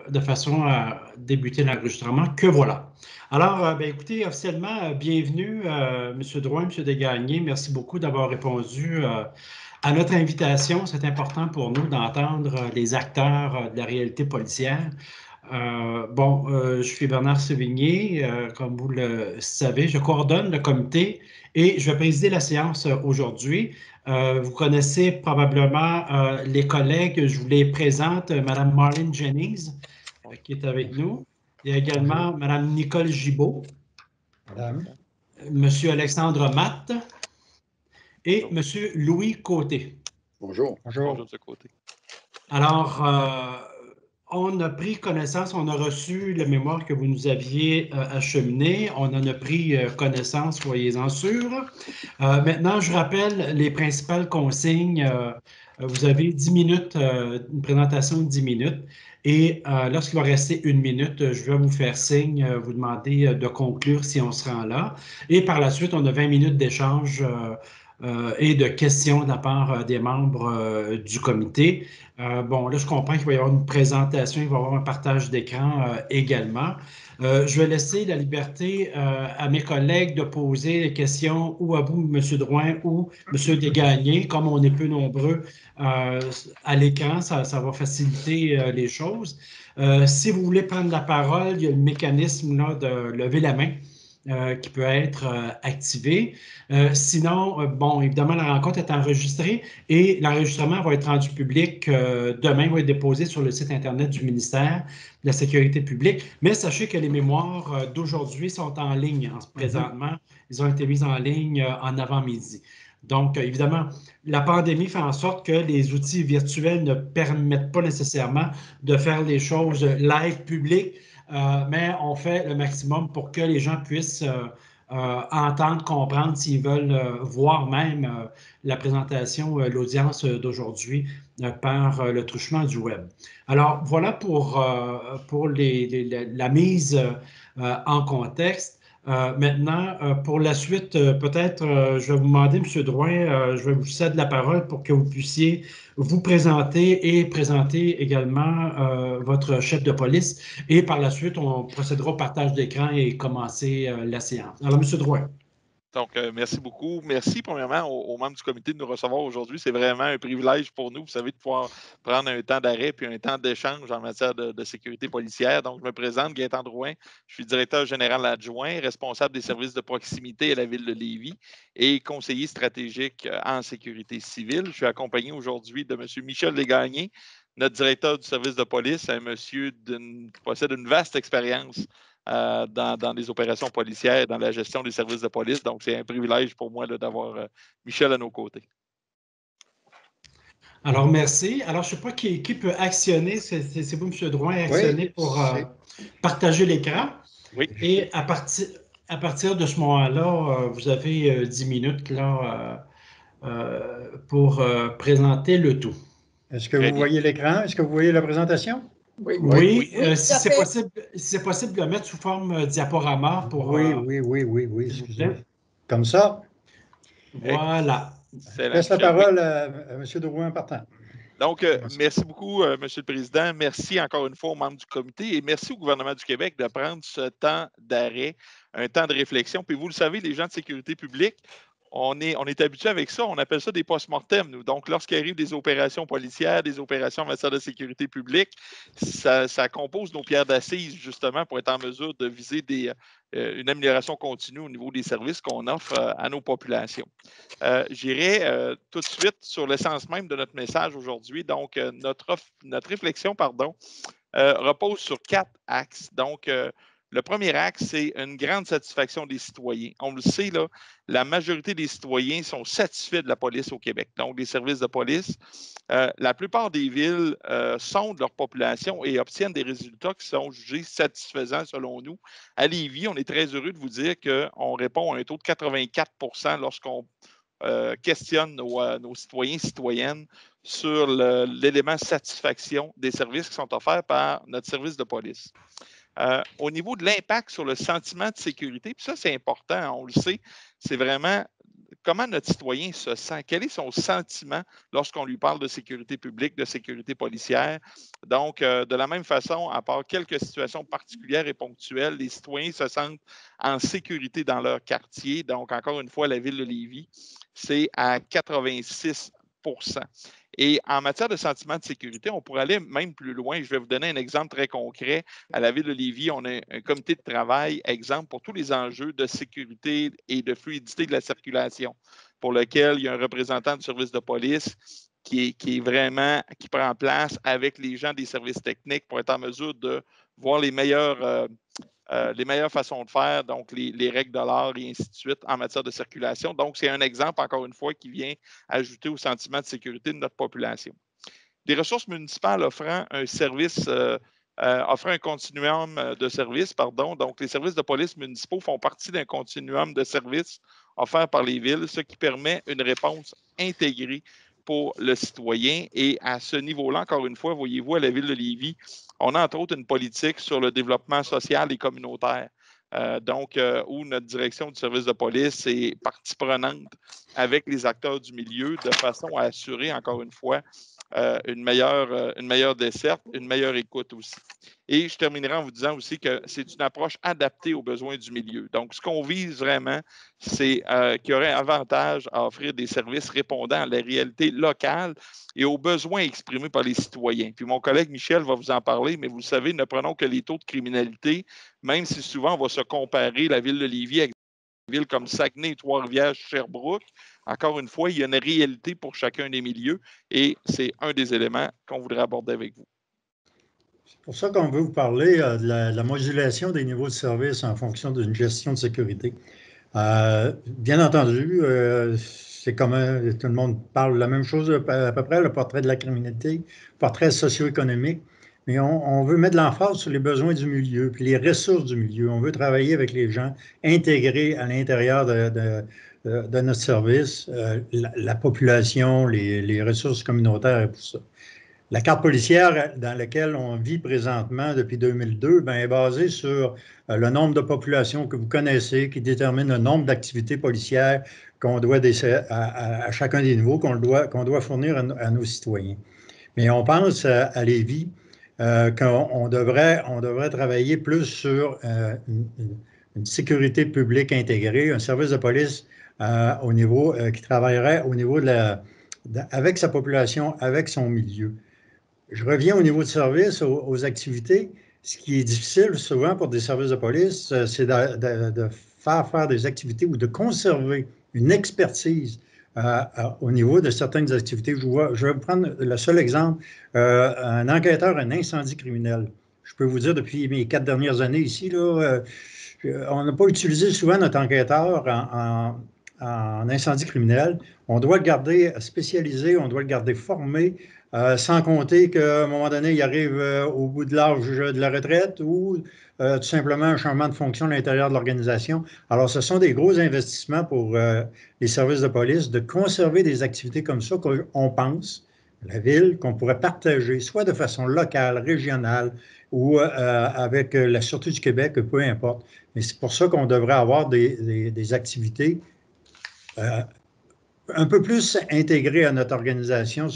de façon à débuter l'enregistrement. Que voilà. Alors, ben, écoutez, officiellement, bienvenue, M. Drouin, M. Desgagnés. Merci beaucoup d'avoir répondu à notre invitation. C'est important pour nous d'entendre les acteurs de la réalité policière. Je suis Bernard Sévigné. Comme vous le savez, je coordonne le comité et je vais présider la séance aujourd'hui. Vous connaissez probablement les collègues. Je vous les présente. Mme Marlene Jennings, qui est avec nous. Il y a également Mme Nicole Gibault, Madame. M. Alexandre Matte et M. Louis Côté. Bonjour. Bonjour. De ce côté. Alors, on a pris connaissance, on a reçu le mémoire que vous nous aviez acheminé. On en a pris connaissance, soyez-en sûrs. Maintenant, je rappelle les principales consignes. Vous avez 10 minutes, une présentation de 10 minutes. Et lorsqu'il va rester 1 minute, je vais vous faire signe, vous demander de conclure si on se rend là. Et par la suite, on a 20 minutes d'échange et de questions de la part des membres du comité. Là, je comprends qu'il va y avoir une présentation, il va y avoir un partage d'écran également. Je vais laisser la liberté à mes collègues de poser les questions ou à vous, M. Drouin, ou M. Desgagnés. Comme on est peu nombreux à l'écran, ça va faciliter les choses. Si vous voulez prendre la parole, il y a le mécanisme là, de lever la main. Qui peut être activé. Sinon, évidemment, la rencontre est enregistrée et l'enregistrement va être rendu public demain, va être déposé sur le site Internet du ministère de la Sécurité publique. Mais sachez que les mémoires d'aujourd'hui sont en ligne présentement. Ils ont été mis en ligne en avant-midi. Donc, évidemment, la pandémie fait en sorte que les outils virtuels ne permettent pas nécessairement de faire les choses live publiques. Mais on fait le maximum pour que les gens puissent entendre, comprendre s'ils veulent voir même la présentation, l'audience d'aujourd'hui par le truchement du web. Alors, voilà pour la mise en contexte. Maintenant, pour la suite, peut-être, je vais vous demander, M. Drouin, je vais vous céder la parole pour que vous puissiez vous présenter et présenter également votre chef de police. Et par la suite, on procédera au partage d'écran et commencer la séance. Alors, M. Drouin. Donc, merci beaucoup. Merci, premièrement, aux membres du comité de nous recevoir aujourd'hui. C'est vraiment un privilège pour nous, vous savez, de pouvoir prendre un temps d'arrêt puis un temps d'échange en matière de sécurité policière. Donc, je me présente, Gaétan Drouin. Je suis directeur général adjoint, responsable des services de proximité à la ville de Lévis et conseiller stratégique en sécurité civile. Je suis accompagné aujourd'hui de M. Michel Desgagnés, notre directeur du service de police, un monsieur qui possède une vaste expérience dans les opérations policières, dans la gestion des services de police. Donc, c'est un privilège pour moi d'avoir Michel à nos côtés. Alors, merci. Alors, je ne sais pas qui peut actionner, c'est vous, M. Drouin, actionner pour partager l'écran. Oui. Et à partir de ce moment-là, vous avez 10 minutes là, pour présenter le tout. Est-ce que vous voyez l'écran? Est-ce que vous voyez la présentation? Oui. Si c'est possible de le mettre sous forme diaporama pour... Oui, excusez. Comme ça. Voilà. Je laisse la parole à M. Drouin partant. Donc, merci beaucoup, M. le Président. Merci encore une fois aux membres du comité et merci au gouvernement du Québec de prendre ce temps d'arrêt, un temps de réflexion. Puis vous le savez, les gens de sécurité publique, on est habitué avec ça, on appelle ça des post-mortem, nous. Donc, lorsqu'il arrive des opérations policières, des opérations en matière de sécurité publique, ça compose nos pierres d'assises, justement, pour être en mesure de viser une amélioration continue au niveau des services qu'on offre à nos populations. J'irai tout de suite sur l'essence même de notre message aujourd'hui. Donc, notre réflexion, repose sur 4 axes. Donc, le premier axe, c'est une grande satisfaction des citoyens. On le sait, là, la majorité des citoyens sont satisfaits de la police au Québec, donc des services de police. La plupart des villes sondent leur population et obtiennent des résultats qui sont jugés satisfaisants selon nous. À Lévis, on est très heureux de vous dire qu'on répond à un taux de 84 % lorsqu'on questionne nos citoyens et citoyennes sur l'élément satisfaction des services qui sont offerts par notre service de police. Au niveau de l'impact sur le sentiment de sécurité, puis ça, c'est important, on le sait, c'est vraiment comment notre citoyen se sent, quel est son sentiment lorsqu'on lui parle de sécurité publique, de sécurité policière. Donc, de la même façon, à part quelques situations particulières et ponctuelles, les citoyens se sentent en sécurité dans leur quartier. Donc, encore une fois, la ville de Lévis, c'est à 86 %. Et en matière de sentiment de sécurité, on pourrait aller même plus loin. Je vais vous donner un exemple très concret. À la ville de Lévis, on a un comité de travail, exemple, pour tous les enjeux de sécurité et de fluidité de la circulation, pour lequel il y a un représentant du service de police qui prend place avec les gens des services techniques pour être en mesure de voir les meilleures façons de faire, donc les règles de l'art et ainsi de suite en matière de circulation. Donc, c'est un exemple, encore une fois, qui vient ajouter au sentiment de sécurité de notre population. Des ressources municipales offrant un service, offrant un continuum de services, pardon. Donc, les services de police municipaux font partie d'un continuum de services offerts par les villes, ce qui permet une réponse intégrée pour le citoyen. Et à ce niveau-là, encore une fois, voyez-vous, à la ville de Lévis, on a entre autres une politique sur le développement social et communautaire. Où notre direction du service de police est partie prenante avec les acteurs du milieu de façon à assurer, encore une fois, une meilleure desserte, une meilleure écoute aussi. Et je terminerai en vous disant aussi que c'est une approche adaptée aux besoins du milieu. Donc, ce qu'on vise vraiment, c'est qu'il y aurait avantage à offrir des services répondant à la réalité locale et aux besoins exprimés par les citoyens. Puis mon collègue Michel va vous en parler, mais vous le savez, ne prenons que les taux de criminalité, même si souvent on va se comparer la ville de Lévis avec des villes comme Saguenay, Trois-Rivières, Sherbrooke. Encore une fois, il y a une réalité pour chacun des milieux et c'est un des éléments qu'on voudrait aborder avec vous. C'est pour ça qu'on veut vous parler de la modulation des niveaux de service en fonction d'une gestion de sécurité. Bien entendu, c'est comme tout le monde parle de la même chose à peu près, le portrait de la criminalité, le portrait socio-économique, mais on veut mettre l'emphase sur les besoins du milieu, puis les ressources du milieu. On veut travailler avec les gens intégrés à l'intérieur de notre service, la population, les ressources communautaires et tout ça. La carte policière dans laquelle on vit présentement depuis 2002 est basée sur le nombre de populations que vous connaissez, qui détermine le nombre d'activités policières qu'on doit à chacun des niveaux qu'on doit fournir à nos citoyens. Mais on pense à Lévis qu'on devrait travailler plus sur une sécurité publique intégrée, un service de police au niveau qui travaillerait au niveau avec sa population, avec son milieu. Je reviens au niveau de service, aux activités. Ce qui est difficile souvent pour des services de police, c'est de faire des activités ou de conserver une expertise au niveau de certaines activités. Je vais vous prendre le seul exemple, un enquêteur en incendie criminel. Je peux vous dire, depuis mes 4 dernières années ici, là, on n'a pas utilisé souvent notre enquêteur en incendie criminel. On doit le garder spécialisé, on doit le garder formé, sans compter qu'à un moment donné, il arrive au bout de l'âge de la retraite ou tout simplement un changement de fonction à l'intérieur de l'organisation. Alors, ce sont des gros investissements pour les services de police de conserver des activités comme ça qu'on pense, la ville, qu'on pourrait partager, soit de façon locale, régionale ou avec la Sûreté du Québec, peu importe. Mais c'est pour ça qu'on devrait avoir des activités un peu plus intégré à notre organisation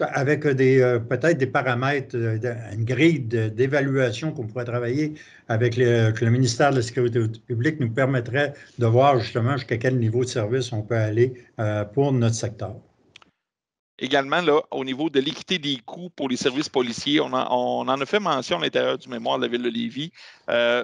avec peut-être des paramètres, une grille d'évaluation qu'on pourrait travailler avec que le ministère de la Sécurité publique nous permettrait de voir justement jusqu'à quel niveau de service on peut aller pour notre secteur. Également, là, au niveau de l'équité des coûts pour les services policiers, on en a fait mention à l'intérieur du mémoire de la ville de Lévis.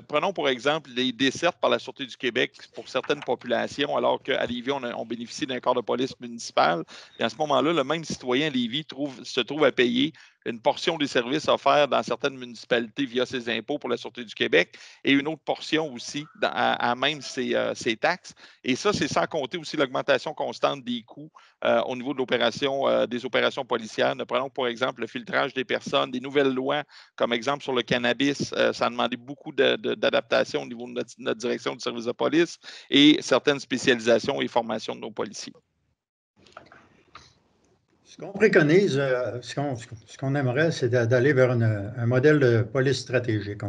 Prenons pour exemple les dessertes par la Sûreté du Québec pour certaines populations, alors qu'à Lévis, on bénéficie d'un corps de police municipal. Et à ce moment-là, le même citoyen à Lévis se trouve à payer une portion des services offerts dans certaines municipalités via ses impôts pour la Sûreté du Québec et une autre portion aussi à même ses taxes. Et ça, c'est sans compter aussi l'augmentation constante des coûts au niveau de des opérations policières. Nous prenons pour exemple le filtrage des personnes, des nouvelles lois, comme exemple sur le cannabis. Ça a demandé beaucoup d'adaptation au niveau de notre direction du service de police et certaines spécialisations et formations de nos policiers. Ce qu'on préconise, ce qu'on aimerait, c'est d'aller vers un modèle de police stratégique.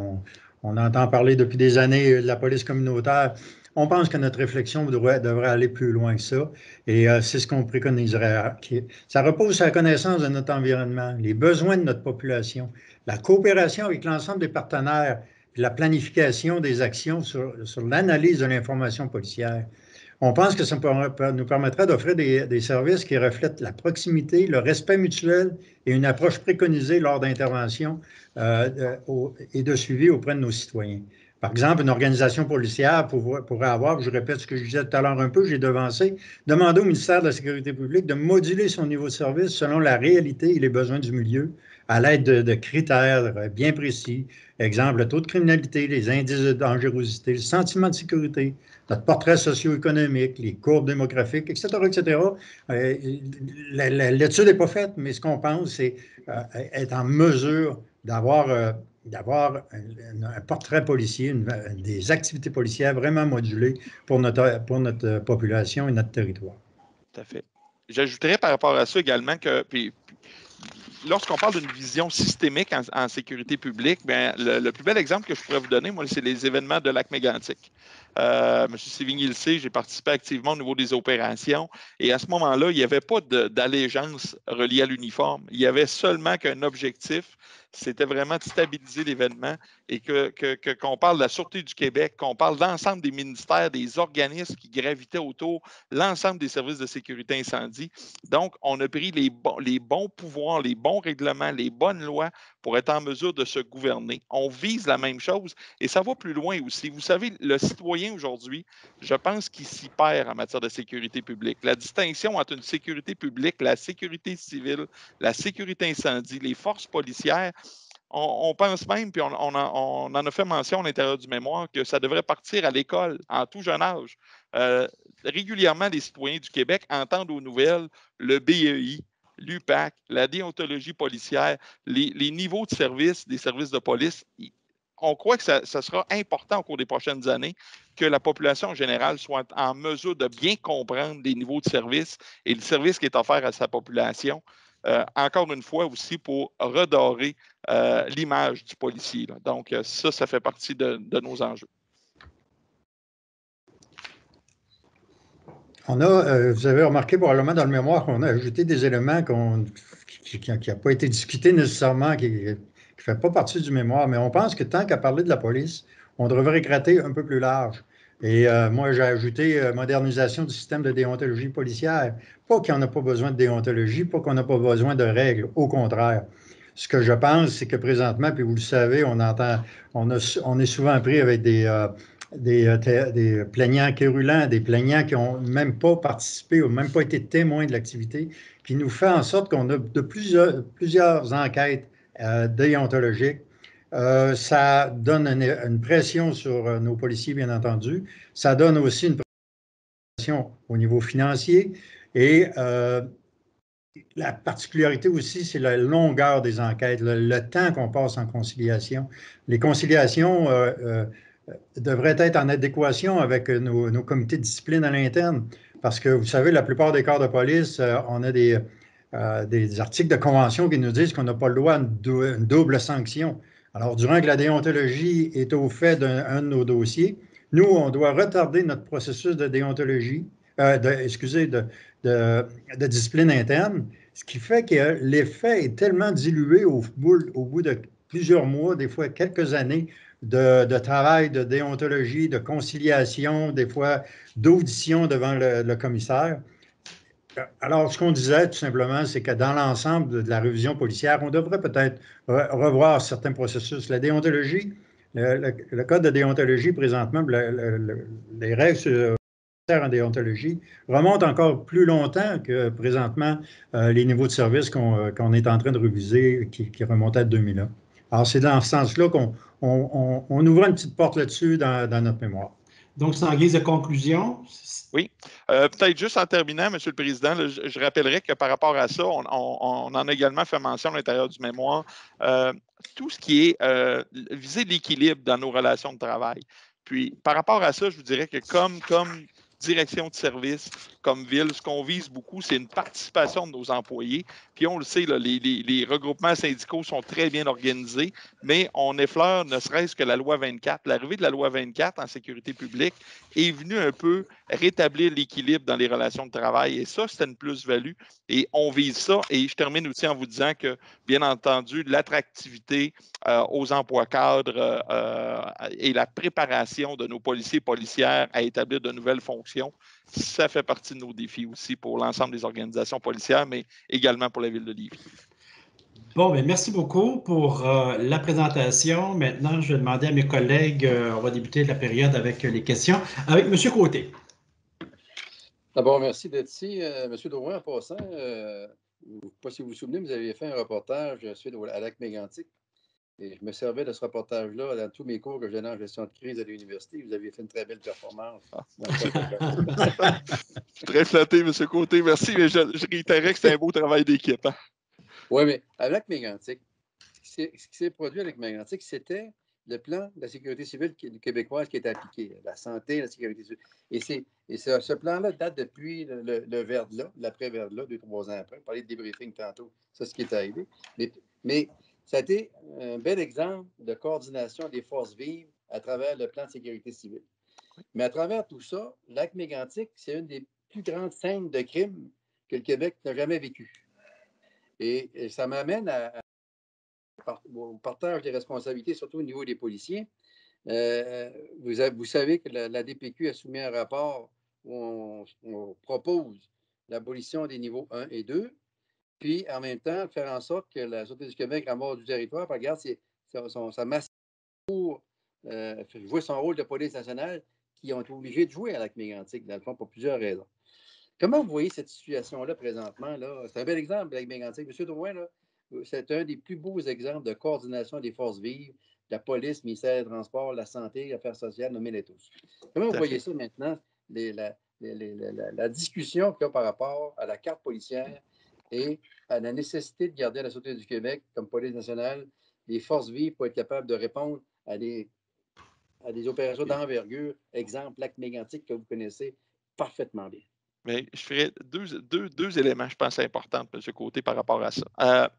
On entend parler depuis des années de la police communautaire. on pense que notre réflexion devrait aller plus loin que ça. Et c'est ce qu'on préconiserait. Ça repose sur la connaissance de notre environnement, les besoins de notre population, la coopération avec l'ensemble des partenaires, puis la planification des actions sur l'analyse de l'information policière. On pense que ça nous permettra d'offrir des services qui reflètent la proximité, le respect mutuel et une approche préconisée lors d'interventions et de suivi auprès de nos citoyens. Par exemple, une organisation policière pourrait avoir, je répète ce que je disais tout à l'heure un peu, j'ai devancé, demander au ministère de la Sécurité publique de moduler son niveau de service selon la réalité et les besoins du milieu à l'aide de critères bien précis. Exemple, le taux de criminalité, les indices de dangerosité, le sentiment de sécurité, notre portrait socio-économique, les courbes démographiques, etc., etc. L'étude n'est pas faite, mais ce qu'on pense, c'est être en mesure d'avoir un portrait policier, des activités policières vraiment modulées pour notre population et notre territoire. Tout à fait. J'ajouterais par rapport à ça également que, lorsqu'on parle d'une vision systémique en sécurité publique, bien, le plus bel exemple que je pourrais vous donner, moi, c'est les événements de Lac-Mégantic. M. Sévigny le sait, j'ai participé activement au niveau des opérations et à ce moment-là, il n'y avait pas d'allégeance reliée à l'uniforme. Il y avait seulement qu'un objectif, c'était vraiment de stabiliser l'événement et qu'on parle de la Sûreté du Québec, qu'on parle d'ensemble des ministères, des organismes qui gravitaient autour, l'ensemble des services de sécurité incendie. Donc, on a pris les bons pouvoirs, les bons règlements, les bonnes lois pour être en mesure de se gouverner. On vise la même chose et ça va plus loin aussi. Vous savez, le citoyen aujourd'hui, je pense qu'il s'y perd en matière de sécurité publique. La distinction entre une sécurité publique, la sécurité civile, la sécurité incendie, les forces policières, on pense même, puis on en a fait mention à l'intérieur du mémoire, que ça devrait partir à l'école en tout jeune âge. Régulièrement, les citoyens du Québec entendent aux nouvelles le BEI, l'UPAC, la déontologie policière, les niveaux de service des services de police. On croit que ça sera important au cours des prochaines années que la population en général soit en mesure de bien comprendre les niveaux de service et le service qui est offert à sa population. Encore une fois aussi pour redorer l'image du policier. Là. Donc, ça fait partie de nos enjeux. Vous avez remarqué probablement dans le mémoire qu'on a ajouté des éléments qui n'ont pas été discutés nécessairement, qui ne fait pas partie du mémoire, mais on pense que tant qu'à parler de la police, on devrait gratter un peu plus large. Et moi, j'ai ajouté modernisation du système de déontologie policière. Pas qu'on n'a pas besoin de déontologie, pas qu'on n'a pas besoin de règles, au contraire. Ce que je pense, c'est que présentement, puis vous le savez, on est souvent pris avec des plaignants quérulents, des plaignants qui n'ont même pas participé ou même pas été témoins de l'activité, qui nous fait en sorte qu'on a de plusieurs enquêtes déontologiques. Ça donne une pression sur nos policiers, bien entendu. Ça donne aussi une pression au niveau financier. Et la particularité aussi, c'est la longueur des enquêtes, le temps qu'on passe en conciliation. Les conciliations devraient être en adéquation avec nos comités de discipline à l'interne. Parce que, vous savez, la plupart des corps de police, on a des articles de convention qui nous disent qu'on n'a pas le droit à une double sanction. Alors, durant que la déontologie est au fait d'un de nos dossiers, nous, on doit retarder notre processus de déontologie, de discipline interne, ce qui fait que l'effet est tellement dilué au bout de plusieurs mois, des fois quelques années, de travail de déontologie, de conciliation, des fois d'audition devant le commissaire. Alors, ce qu'on disait tout simplement, c'est que dans l'ensemble de la révision policière, on devrait peut-être revoir certains processus. La déontologie, le code de déontologie présentement, les règles en déontologie remontent encore plus longtemps que présentement les niveaux de service qu'on est en train de réviser qui remontaient à 2001. Alors, c'est dans ce sens-là qu'on ouvre une petite porte là-dessus dans notre mémoire. Donc, c'est en guise de conclusion. Oui. Peut-être juste en terminant, M. le Président, là, je rappellerai que par rapport à ça, on en a également fait mention à l'intérieur du mémoire, tout ce qui est viser l'équilibre dans nos relations de travail. Puis, par rapport à ça, je vous dirais que comme direction de service comme ville, ce qu'on vise beaucoup, c'est une participation de nos employés. Puis on le sait, là, les regroupements syndicaux sont très bien organisés, mais on effleure ne serait-ce que la loi 24. L'arrivée de la loi 24 en sécurité publique est venue un peu rétablir l'équilibre dans les relations de travail. Et ça, c'était une plus-value. Et on vise ça. Et je termine aussi en vous disant que, bien entendu, l'attractivité aux emplois cadres et la préparation de nos policiers et policières à établir de nouvelles fonctions, ça fait partie de nos défis aussi pour l'ensemble des organisations policières, mais également pour la ville de Lévis. Bon, bien, merci beaucoup pour la présentation. Maintenant, je vais demander à mes collègues, on va débuter la période avec les questions. Avec M. Côté. D'abord, merci d'être ici. M. Drouin, en passant, je ne sais pas si vous vous souvenez, vous avez fait un reportage suite à Lac-Mégantic. Et je me servais de ce reportage-là dans tous mes cours que je donnais en gestion de crise à l'université. Vous aviez fait une très belle performance. Je suis très flatté, M. Côté. Merci, mais je réitérais que c'était un beau travail d'équipe. Hein? Oui, mais à Lac-Mégantic, ce qui s'est produit à Lac-Mégantic, c'était le plan de la sécurité civile québécoise qui est appliqué, la santé, la sécurité civile. Et ce plan-là date depuis le Verglas, l'après-Verglas, 2-3 ans après. On parlait de débriefing tantôt, c'est ce qui est arrivé. Mais ça a été un bel exemple de coordination des forces vives à travers le plan de sécurité civile. Mais à travers tout ça, Lac-Mégantic, c'est une des plus grandes scènes de crime que le Québec n'a jamais vécues. Et ça m'amène au partage des responsabilités, surtout au niveau des policiers. Vous savez que la DPQ a soumis un rapport où on propose l'abolition des niveaux 1 et 2, puis en même temps faire en sorte que la Sûreté du Québec remorde du territoire, regarde, sa masse pour jouer son rôle de police nationale qui ont été obligés de jouer à Lac-Mégantic, dans le fond, pour plusieurs raisons. Comment vous voyez cette situation-là présentement? Là? C'est un bel exemple, Lac-Mégantic. M. Drouin, là, c'est un des plus beaux exemples de coordination des forces vives, de la police, le ministère des Transports, la santé, les affaires sociales, nommez-les tous. Comment vous voyez ça maintenant, la discussion qu'il y a par rapport à la carte policière et à la nécessité de garder à la Sûreté du Québec, comme police nationale, des forces vives pour être capable de répondre à des opérations d'envergure, exemple Lac-Mégantic que vous connaissez parfaitement bien? Mais je ferais deux éléments, je pense, importants de ce côté par rapport à ça.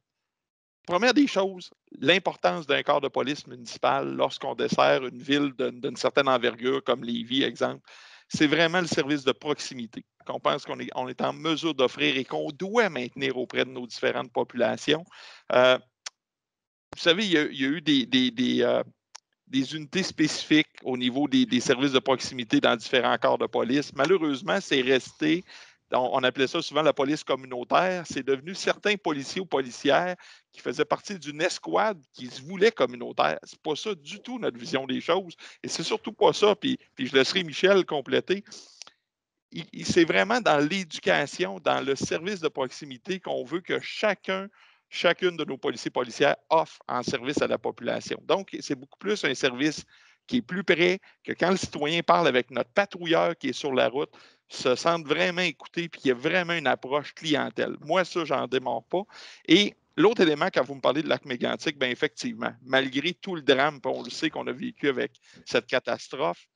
Première des choses, l'importance d'un corps de police municipal lorsqu'on dessert une ville d'une certaine envergure, comme Lévis, exemple, c'est vraiment le service de proximité qu'on pense qu'on est en mesure d'offrir et qu'on doit maintenir auprès de nos différentes populations. Vous savez, il y a eu des unités spécifiques au niveau des services de proximité dans différents corps de police. Malheureusement, c'est resté, on appelait ça souvent la police communautaire, c'est devenu certains policiers ou policières qui faisaient partie d'une escouade qui se voulait communautaire. C'est pas ça du tout notre vision des choses. Et c'est surtout pas ça, puis je laisserai Michel compléter. C'est vraiment dans l'éducation, dans le service de proximité qu'on veut que chacune de nos policiers et policières offre en service à la population. Donc, c'est beaucoup plus un service qui est plus près, que quand le citoyen parle avec notre patrouilleur qui est sur la route, se sente vraiment écouté et qu'il y a vraiment une approche clientèle. Moi, ça, j'en démarre pas. Et l'autre élément, quand vous me parlez de Lac-Mégantic, bien effectivement, malgré tout le drame, on le sait qu'on a vécu avec cette catastrophe,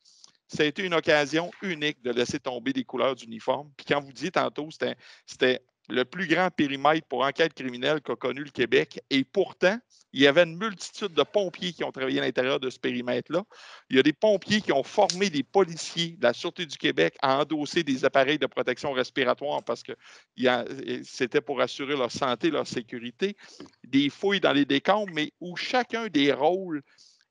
ça a été une occasion unique de laisser tomber les couleurs d'uniforme. Puis quand vous disiez tantôt, c'était le plus grand périmètre pour enquête criminelle qu'a connu le Québec. Et pourtant, il y avait une multitude de pompiers qui ont travaillé à l'intérieur de ce périmètre-là. Il y a des pompiers qui ont formé des policiers de la Sûreté du Québec à endosser des appareils de protection respiratoire parce que c'était pour assurer leur santé, leur sécurité. Des fouilles dans les décombres, mais où chacun des rôles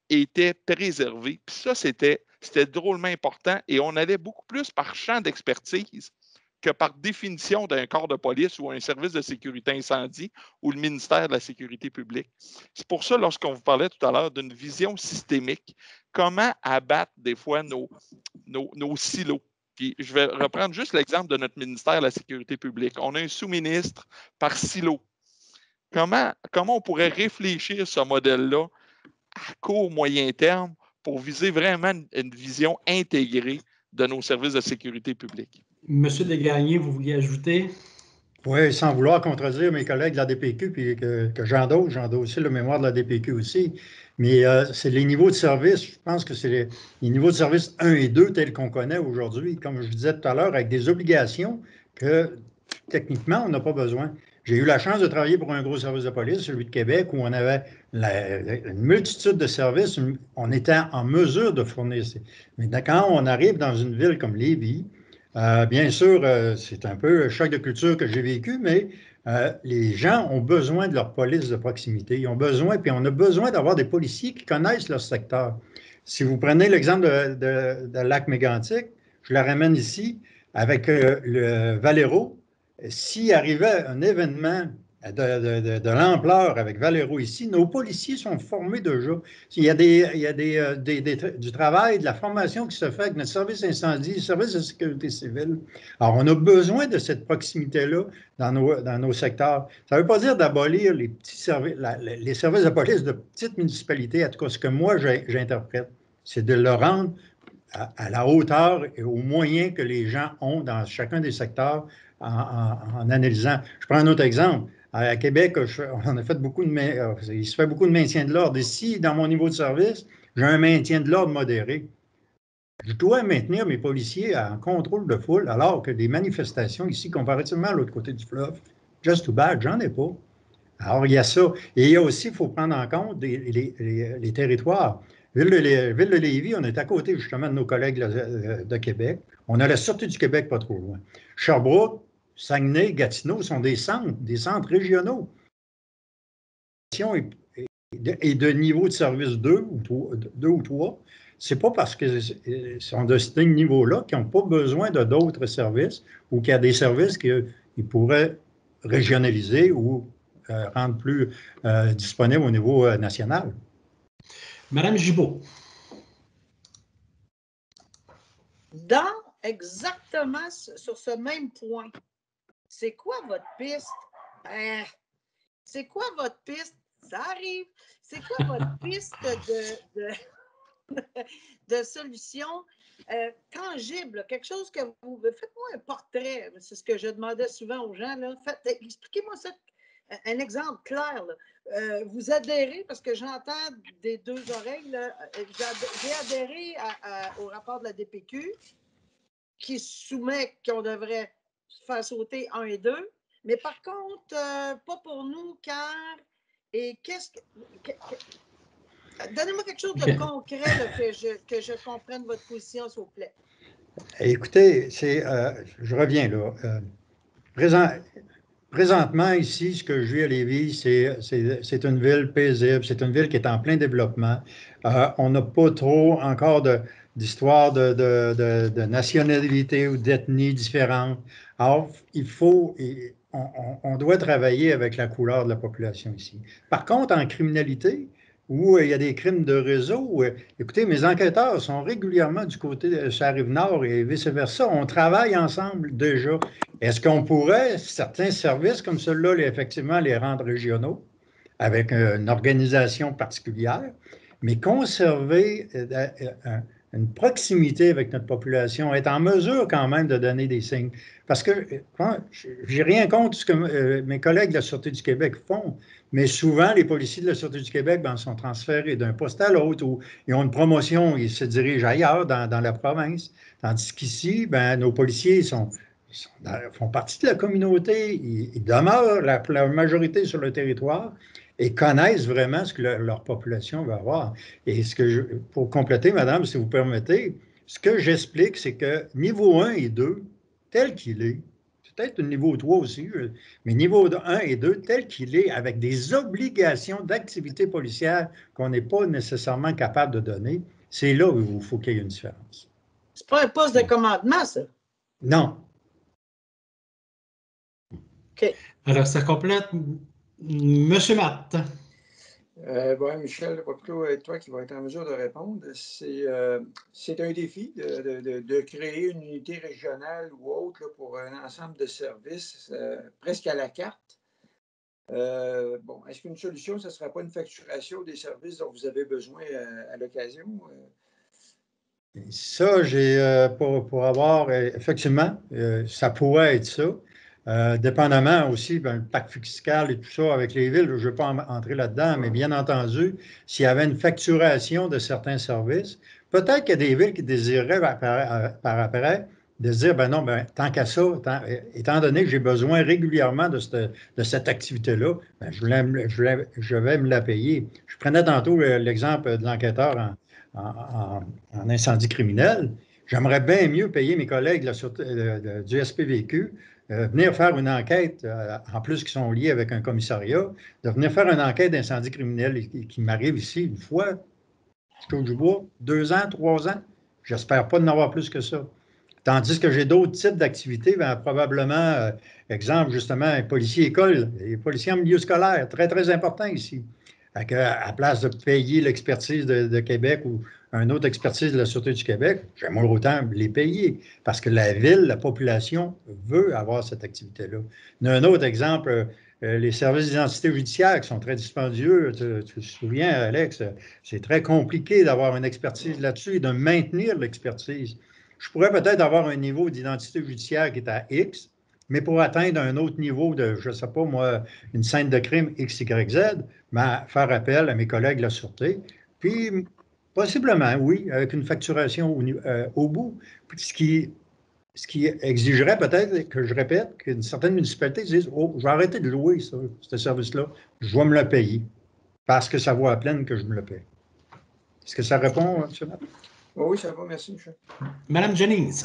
était préservé. Puis ça, c'était drôlement important et on allait beaucoup plus par champ d'expertise que par définition d'un corps de police ou un service de sécurité incendie ou le ministère de la Sécurité publique. C'est pour ça, lorsqu'on vous parlait tout à l'heure d'une vision systémique, comment abattre des fois nos silos. Puis je vais reprendre juste l'exemple de notre ministère de la Sécurité publique. On a un sous-ministre par silo. Comment on pourrait réfléchir ce modèle-là à court, moyen terme pour viser vraiment une vision intégrée de nos services de sécurité publique? Monsieur Desgagnés, vous vouliez ajouter? Oui, sans vouloir contredire mes collègues de la DPQ, puis que j'endosse aussi le mémoire de la DPQ aussi, Mais c'est les niveaux de service, je pense que c'est les niveaux de service 1 et 2 tels qu'on connaît aujourd'hui, comme je disais tout à l'heure, avec des obligations que techniquement, on n'a pas besoin. J'ai eu la chance de travailler pour un gros service de police, celui de Québec, où on avait une multitude de services, on était en mesure de fournir. Maintenant, quand on arrive dans une ville comme Lévis, bien sûr, c'est un peu un choc de culture que j'ai vécu, mais les gens ont besoin de leur police de proximité. Ils ont besoin, puis on a besoin d'avoir des policiers qui connaissent leur secteur. Si vous prenez l'exemple de Lac-Mégantic, je la ramène ici, avec le Valero, s'il arrivait un événement de l'ampleur avec Valero ici, nos policiers sont formés déjà. Il y a, du travail, de la formation qui se fait avec notre service incendie, le service de sécurité civile. Alors, on a besoin de cette proximité-là dans nos secteurs. Ça ne veut pas dire d'abolir les petits services, les services de police de petites municipalités, en tout cas, ce que moi j'interprète, c'est de le rendre à la hauteur et aux moyens que les gens ont dans chacun des secteurs en analysant. Je prends un autre exemple. À Québec, on a fait il se fait beaucoup de maintien de l'ordre. Ici, dans mon niveau de service, j'ai un maintien de l'ordre modéré. Je dois maintenir mes policiers en contrôle de foule, alors que des manifestations ici, comparativement à l'autre côté du fleuve, just too bad, j'en ai pas. Alors, il y a ça. Et il y a aussi, il faut prendre en compte les territoires. Ville de Lévis, on est à côté justement de nos collègues de Québec. On a la Sûreté du Québec pas trop loin. Sherbrooke, Saguenay, Gatineau sont des centres régionaux. Et de niveau de service 2 ou 3, c'est pas parce qu'ils sont de ce niveau-là qu'ils n'ont pas besoin de d'autres services ou qu'il y a des services qu'ils pourraient régionaliser ou rendre plus disponibles au niveau national. Madame Gibault. Dans exactement sur ce même point, c'est quoi votre piste? C'est quoi votre piste? Ça arrive. C'est quoi votre piste de solution tangible? Quelque chose que vous... Faites-moi un portrait. C'est ce que je demandais souvent aux gens. Expliquez-moi ça. Un exemple clair. Vous adhérez, parce que j'entends des deux oreilles, j'ai adhéré au rapport de la DPQ qui soumet qu'on devrait faire sauter 1 et 2, mais par contre, pas pour nous, car... Et qu'est-ce que... Donnez-moi quelque chose de concret là, que je comprenne votre position, s'il vous plaît. Écoutez, je reviens là. Présentement, ici, ce que je vis à Lévis, c'est une ville paisible, c'est une ville qui est en plein développement. On n'a pas trop encore d'histoire de nationalité ou d'ethnie différente. Alors, on doit travailler avec la couleur de la population ici. Par contre, en criminalité, où il y a des crimes de réseau, écoutez, mes enquêteurs sont régulièrement du côté de la Rive-Nord et vice-versa. On travaille ensemble déjà. Est-ce qu'on pourrait, certains services comme ceux-là, effectivement, les rendre régionaux avec une organisation particulière, mais conserver une proximité avec notre population, être en mesure quand même de donner des signes? Parce que j'ai rien contre ce que mes collègues de la Sûreté du Québec font, mais souvent, les policiers de la Sûreté du Québec sont transférés d'un poste à l'autre ou ils ont une promotion, ils se dirigent ailleurs dans la province. Tandis qu'ici, nos policiers font partie de la communauté, ils demeurent la majorité sur le territoire et connaissent vraiment ce que leur population va avoir. Et pour compléter, madame, si vous permettez, ce que j'explique, c'est que niveau 1 et 2, tel qu'il est, peut-être niveau 3 aussi, mais niveau 1 et 2, tel qu'il est, avec des obligations d'activité policière qu'on n'est pas nécessairement capable de donner, c'est là où il faut qu'il y ait une différence. C'est pas un poste de commandement, ça? Non. OK. Alors, ça complète. Monsieur Matt. Michel, plutôt toi qui vas être en mesure de répondre. C'est un défi de créer une unité régionale ou autre là, pour un ensemble de services presque à la carte. Est-ce qu'une solution, ce ne sera pas une facturation des services dont vous avez besoin à l'occasion? Ça, pour avoir, effectivement, ça pourrait être ça. Dépendamment aussi, le pacte fiscal et tout ça avec les villes, je ne veux pas entrer là-dedans, mais bien entendu, s'il y avait une facturation de certains services, peut-être qu'il y a des villes qui désireraient par après de se dire, ben non, ben, tant qu'à ça, étant donné que j'ai besoin régulièrement de cette activité-là, ben, je vais me la payer. Je prenais tantôt l'exemple de l'enquêteur en incendie criminel. J'aimerais bien mieux payer mes collègues du SPVQ, venir faire une enquête, en plus qui sont liés avec un commissariat, de venir faire une enquête d'incendie criminel qui m'arrive ici une fois, je touche du bois, 2 ans, 3 ans. J'espère pas d'en avoir plus que ça. Tandis que j'ai d'autres types d'activités, ben, probablement, exemple, justement, un policier école, les policiers en milieu scolaire, très, très important ici. À place de payer l'expertise de Québec ou une autre expertise de la Sûreté du Québec, j'aimerais autant les payer parce que la ville, la population veut avoir cette activité-là. Un autre exemple, les services d'identité judiciaire qui sont très dispendieux. Tu te souviens, Alex, c'est très compliqué d'avoir une expertise là-dessus et de maintenir l'expertise. Je pourrais peut-être avoir un niveau d'identité judiciaire qui est à X, mais pour atteindre un autre niveau de, je ne sais pas moi, une scène de crime X, Y, Z, ben, faire appel à mes collègues de la Sûreté, puis possiblement, oui, avec une facturation au bout, ce qui exigerait peut-être que je répète qu'une certaine municipalité dise, oh, je vais arrêter de louer ça, ce service-là, je vais me le payer, parce que ça vaut à peine que je me le paye. Est-ce que ça répond, M. Matt? Oui, ça va, merci, M. Madame Jennings.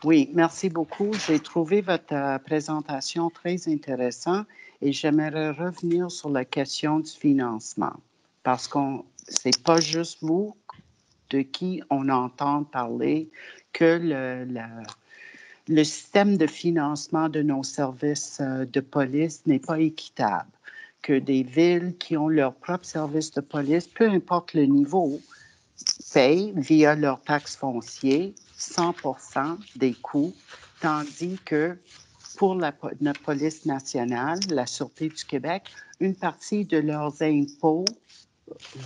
Oui, merci beaucoup. J'ai trouvé votre présentation très intéressante et j'aimerais revenir sur la question du financement parce que ce n'est pas juste vous de qui on entend parler que le système de financement de nos services de police n'est pas équitable, que des villes qui ont leur propre service de police, peu importe le niveau, payent via leur taxe foncière 100% des coûts, tandis que pour notre police nationale, la Sûreté du Québec, une partie de leurs impôts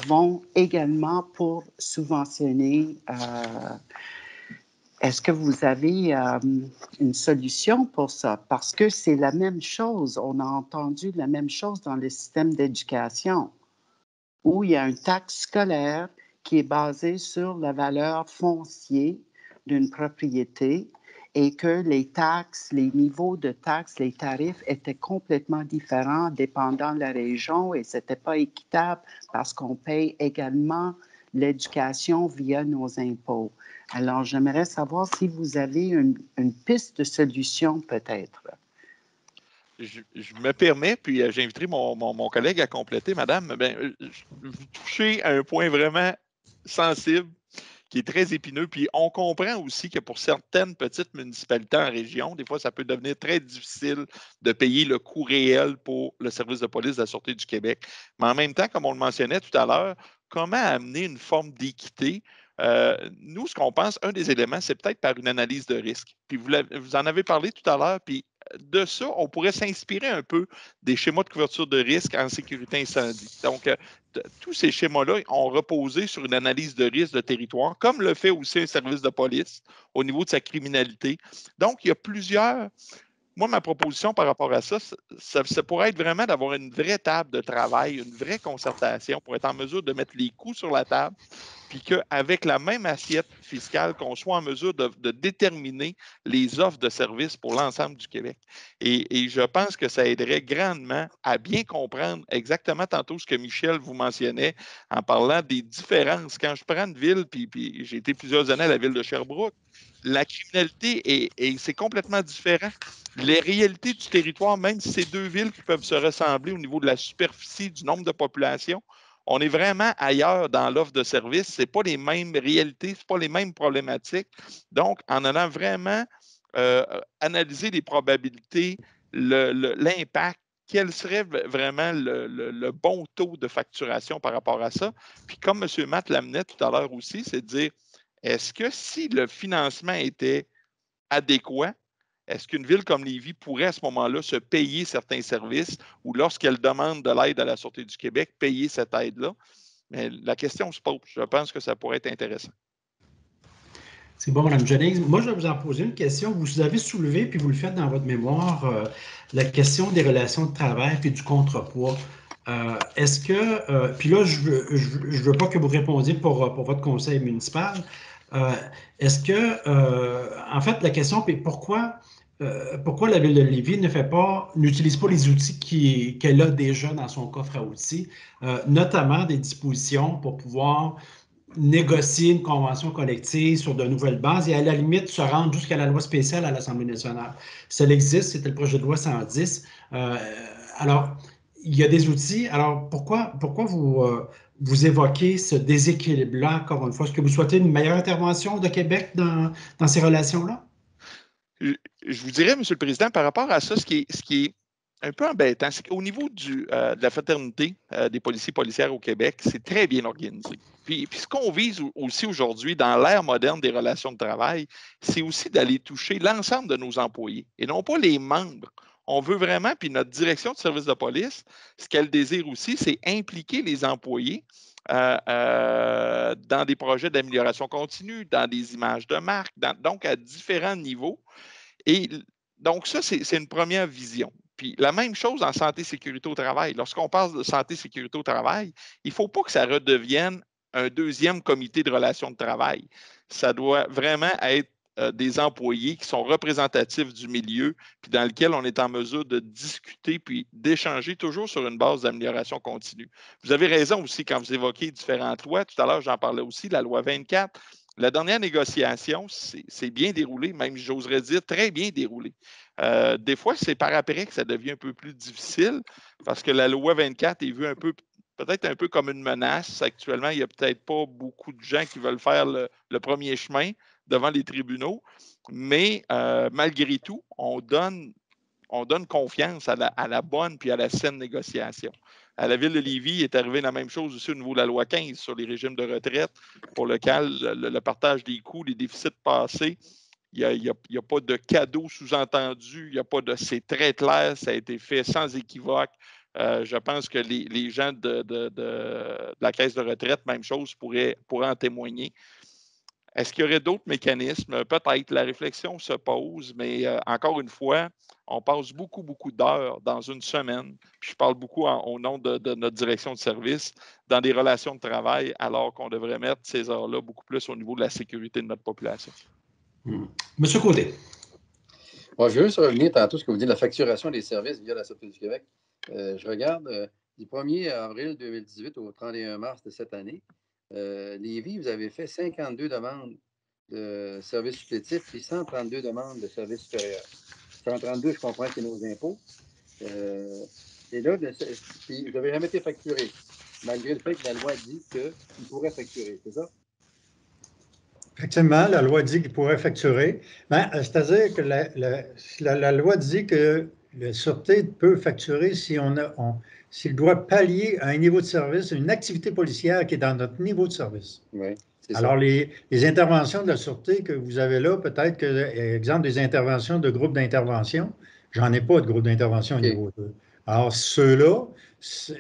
vont également pour subventionner. Est-ce que vous avez une solution pour ça? Parce que c'est la même chose. On a entendu la même chose dans le système d'éducation, où il y a une taxe scolaire qui est basée sur la valeur foncière d'une propriété et que les taxes, les niveaux de taxes, les tarifs étaient complètement différents dépendant de la région et ce n'était pas équitable parce qu'on paye également l'éducation via nos impôts. Alors, j'aimerais savoir si vous avez une piste de solution peut-être. Je me permets, puis j'inviterai mon collègue à compléter, madame. Vous touchez à un point vraiment sensible qui est très épineux. Puis on comprend aussi que pour certaines petites municipalités en région, des fois, ça peut devenir très difficile de payer le coût réel pour le service de police de la Sûreté du Québec. Mais en même temps, comme on le mentionnait tout à l'heure, comment amener une forme d'équité? Nous, ce qu'on pense, un des éléments, c'est peut-être par une analyse de risque. Puis vous en avez parlé tout à l'heure, puis de ça, on pourrait s'inspirer un peu des schémas de couverture de risque en sécurité incendie. Donc, tous ces schémas-là ont reposé sur une analyse de risque de territoire, comme le fait aussi un service de police au niveau de sa criminalité. Donc, il y a plusieurs. Moi, ma proposition par rapport à ça, ça pourrait être vraiment d'avoir une vraie table de travail, une vraie concertation pour être en mesure de mettre les coûts sur la table, puis qu'avec la même assiette fiscale, qu'on soit en mesure de déterminer les offres de services pour l'ensemble du Québec. Et je pense que ça aiderait grandement à bien comprendre exactement tantôt ce que Michel vous mentionnait en parlant des différences. Quand je prends une ville, puis j'ai été plusieurs années à la ville de Sherbrooke, la criminalité, c'est complètement différent. Les réalités du territoire, même si c'est deux villes qui peuvent se ressembler au niveau de la superficie, du nombre de population, on est vraiment ailleurs dans l'offre de services. Ce n'est pas les mêmes réalités, ce n'est pas les mêmes problématiques. Donc, en allant vraiment analyser les probabilités, l'impact, quel serait vraiment le bon taux de facturation par rapport à ça. Puis comme M. Matt l'amenait tout à l'heure aussi, c'est de dire, est-ce que si le financement était adéquat, est-ce qu'une ville comme Lévis pourrait à ce moment-là se payer certains services ou lorsqu'elle demande de l'aide à la Sûreté du Québec, payer cette aide-là? Mais la question se pose. Je pense que ça pourrait être intéressant. C'est bon, Mme Jennings. Moi, je vais vous en poser une question. Vous avez soulevé, puis vous le faites dans votre mémoire, la question des relations de travail puis du contrepoids. Est-ce que, puis là, je veux pas que vous répondiez pour votre conseil municipal. Est-ce que, en fait, la question est pourquoi la Ville de Lévis n'utilise pas les outils qu'elle a déjà dans son coffre à outils, notamment des dispositions pour pouvoir négocier une convention collective sur de nouvelles bases et à la limite se rendre jusqu'à la loi spéciale à l'Assemblée nationale. Ça existe, c'était le projet de loi 110. Alors, il y a des outils. Alors, pourquoi vous évoquez ce déséquilibre-là, encore une fois? Est-ce que vous souhaitez une meilleure intervention de Québec dans ces relations-là? Je vous dirais, M. le Président, par rapport à ça, ce qui est un peu embêtant, c'est qu'au niveau de la fraternité des policiers et policières au Québec, c'est très bien organisé. Puis ce qu'on vise aussi aujourd'hui dans l'ère moderne des relations de travail, c'est aussi d'aller toucher l'ensemble de nos employés et non pas les membres. On veut vraiment, puis notre direction de service de police, ce qu'elle désire aussi, c'est impliquer les employés dans des projets d'amélioration continue, dans des images de marque, donc à différents niveaux. Et donc, ça, c'est une première vision. Puis la même chose en santé-sécurité au travail. Lorsqu'on parle de santé-sécurité au travail, il ne faut pas que ça redevienne un deuxième comité de relations de travail. Ça doit vraiment être des employés qui sont représentatifs du milieu, puis dans lequel on est en mesure de discuter puis d'échanger toujours sur une base d'amélioration continue. Vous avez raison aussi quand vous évoquez différentes lois. Tout à l'heure, j'en parlais aussi, la loi 24. La dernière négociation, c'est bien déroulé, même j'oserais dire très bien déroulé. Des fois, c'est par après que ça devient un peu plus difficile parce que la loi 24 est vue peut-être un peu comme une menace. Actuellement, il n'y a peut-être pas beaucoup de gens qui veulent faire le premier chemin devant les tribunaux, mais malgré tout, on donne confiance à la bonne puis à la saine négociation. À la Ville de Lévis, il est arrivé la même chose aussi au niveau de la loi 15 sur les régimes de retraite, pour lequel le partage des coûts, les déficits passés, il n'y a pas de cadeau sous-entendu, il n'y a pas de... C'est très clair, ça a été fait sans équivoque. Je pense que les gens de la caisse de retraite, même chose, pourraient en témoigner. Est-ce qu'il y aurait d'autres mécanismes? Peut-être, la réflexion se pose, mais encore une fois, on passe beaucoup, beaucoup d'heures dans une semaine. Puis je parle beaucoup au nom de notre direction de service, dans des relations de travail, alors qu'on devrait mettre ces heures-là beaucoup plus au niveau de la sécurité de notre population. Monsieur Côté. Bon, je veux juste revenir tantôt à ce que vous dites de la facturation des services via la Sûreté du Québec. Je regarde du 1er avril 2018 au 31 mars de cette année. Lévis, vous avez fait 52 demandes de services supplétifs puis 132 demandes de services supérieurs. 132, je comprends que c'est nos impôts. Et là, puis vous n'avez jamais été facturé, malgré le fait que la loi dit qu'il pourrait facturer, c'est ça? Effectivement, la loi dit qu'il pourrait facturer. C'est-à-dire que la loi dit que la Sûreté peut facturer s'il doit pallier à un niveau de service, une activité policière qui est dans notre niveau de service. Oui, c'est ça. Alors, les interventions de la Sûreté que vous avez là, peut-être que, exemple, des interventions de groupes d'intervention, j'en ai pas de groupe d'intervention au niveau 2. Alors, ceux-là,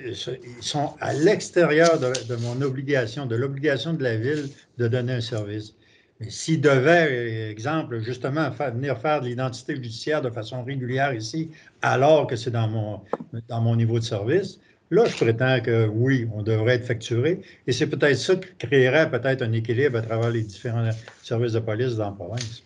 ils sont à l'extérieur de mon obligation, de l'obligation de la Ville de donner un service. Mais s'ils devaient, exemple, justement, venir faire de l'identité judiciaire de façon régulière ici, alors que c'est dans mon niveau de service, là, je prétends que oui, on devrait être facturé. Et c'est peut-être ça qui créerait peut-être un équilibre à travers les différents services de police dans la province.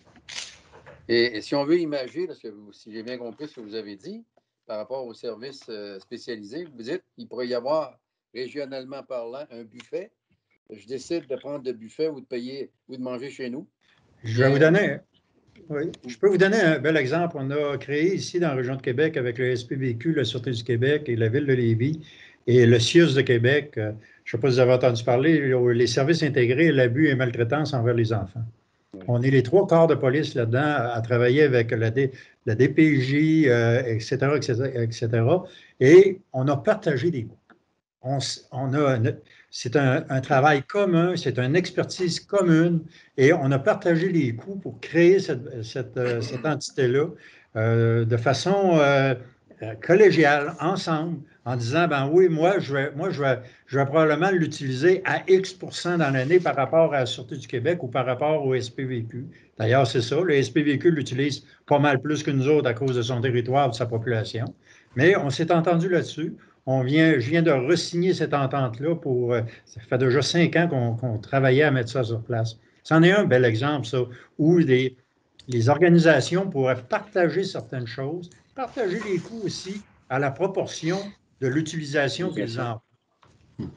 Et si on veut imager, parce que si j'ai bien compris ce que vous avez dit, par rapport aux services spécialisés, vous dites qu'il pourrait y avoir, régionalement parlant, un buffet. Je décide de prendre le buffet ou de payer ou de manger chez nous. Je vais vous donner... Oui, je peux vous donner un bel exemple. On a créé ici dans la région de Québec avec le SPVQ, la Sûreté du Québec et la Ville de Lévis et le CIUS de Québec. Je ne sais pas si vous avez entendu parler, les services intégrés, l'abus et maltraitance envers les enfants. Oui. On est les 3 corps de police là-dedans à travailler avec la DPJ, etc., etc. Et on a partagé des coûts. C'est un travail commun, c'est une expertise commune et on a partagé les coûts pour créer cette entité-là de façon collégial, ensemble, en disant, ben oui, moi, je vais probablement l'utiliser à X% dans l'année par rapport à la Sûreté du Québec ou par rapport au SPVQ. D'ailleurs, c'est ça, le SPVQ l'utilise pas mal plus que nous autres à cause de son territoire, de sa population. Mais on s'est entendu là-dessus. Je viens de re-signer cette entente-là pour, ça fait déjà 5 ans qu'on travaillait à mettre ça sur place. C'en est un bel exemple, ça, où les organisations pourraient partager certaines choses, partager les coûts aussi à la proportion de l'utilisation qu'ils en font.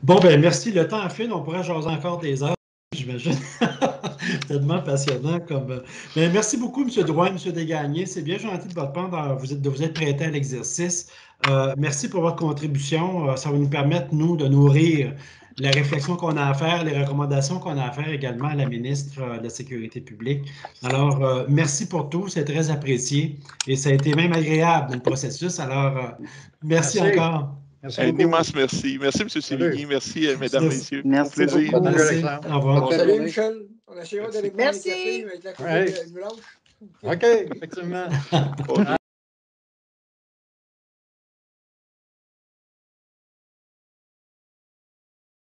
Bon, ben merci. Le temps a fini. On pourrait jaser encore des heures, j'imagine. Tellement passionnant comme. Mais merci beaucoup, M. Drouin, M. Desgagnés. C'est bien gentil de votre part de vous être prêté à l'exercice. Merci pour votre contribution. Ça va nous permettre, nous, de nourrir la réflexion qu'on a à faire, les recommandations qu'on a à faire également à la ministre de la Sécurité publique. Alors, merci pour tout. C'est très apprécié. Et ça a été même agréable dans le processus. Alors, merci encore. Merci Un beaucoup. immense merci. Merci, M. Sévigny. Merci, mesdames, messieurs. Merci Au plaisir. beaucoup. Merci. Au revoir. Salut, Michel. On essaiera d'aller prendre un café avec la Ouais. COVID blanche. OK, effectivement.